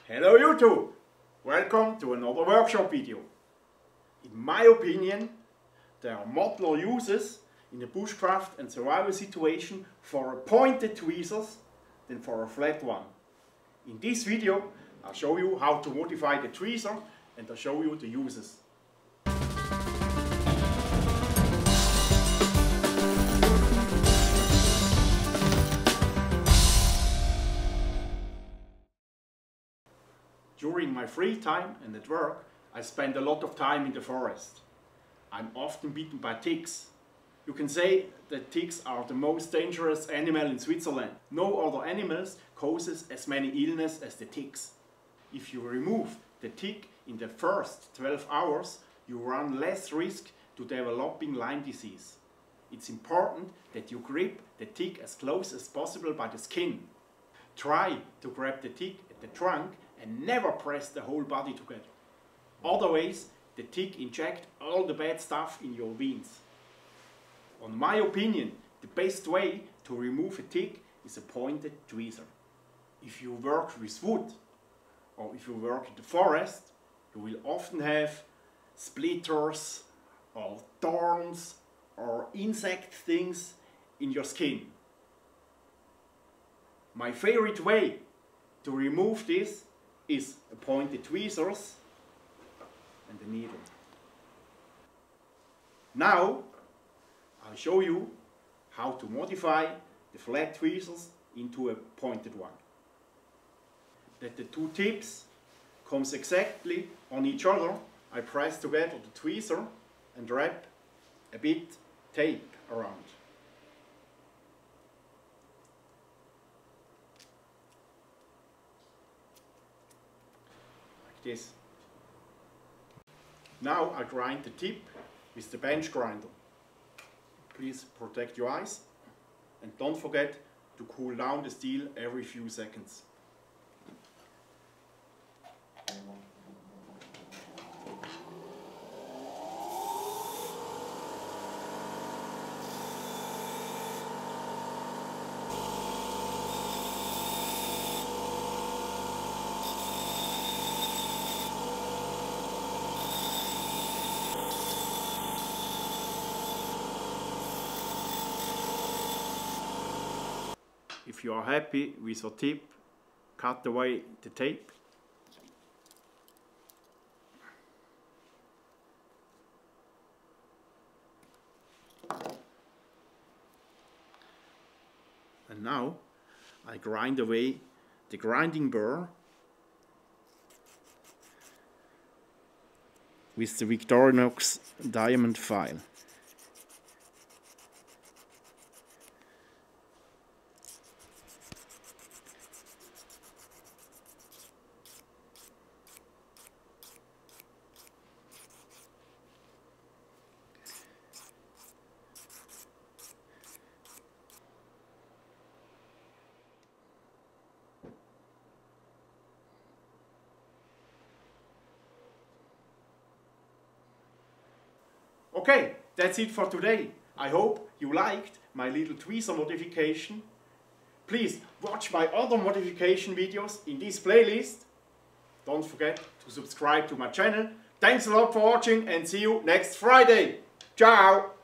Hello YouTube! Welcome to another workshop video. In my opinion, there are much more uses in a bushcraft and survival situation for a pointed tweezers than for a flat one. In this video I'll show you how to modify the tweezer and I'll show you the uses. During my free time and at work, I spend a lot of time in the forest. I'm often bitten by ticks. You can say that ticks are the most dangerous animal in Switzerland. No other animals causes as many illness as the ticks. If you remove the tick in the first 12 hours, you run less risk to developing Lyme disease. It's important that you grip the tick as close as possible by the skin. Try to grab the tick at the trunk and never press the whole body together. Otherwise, the tick injects all the bad stuff in your veins. On my opinion, the best way to remove a tick is a pointed tweezer. If you work with wood or if you work in the forest, you will often have splinters or thorns or insect things in your skin. My favorite way to remove this is a pointed tweezers and a needle. Now I'll show you how to modify the flat tweezers into a pointed one. That the two tips comes exactly on each other, I press together the tweezer and wrap a bit tape around. This. Now I grind the tip with the bench grinder. Please protect your eyes and don't forget to cool down the steel every few seconds. If you are happy with your tip, cut away the tape. And now I grind away the grinding burr with the Victorinox diamond file. Okay, that's it for today. I hope you liked my little tweezer modification. Please watch my other modification videos in this playlist. Don't forget to subscribe to my channel. Thanks a lot for watching and see you next Friday. Ciao!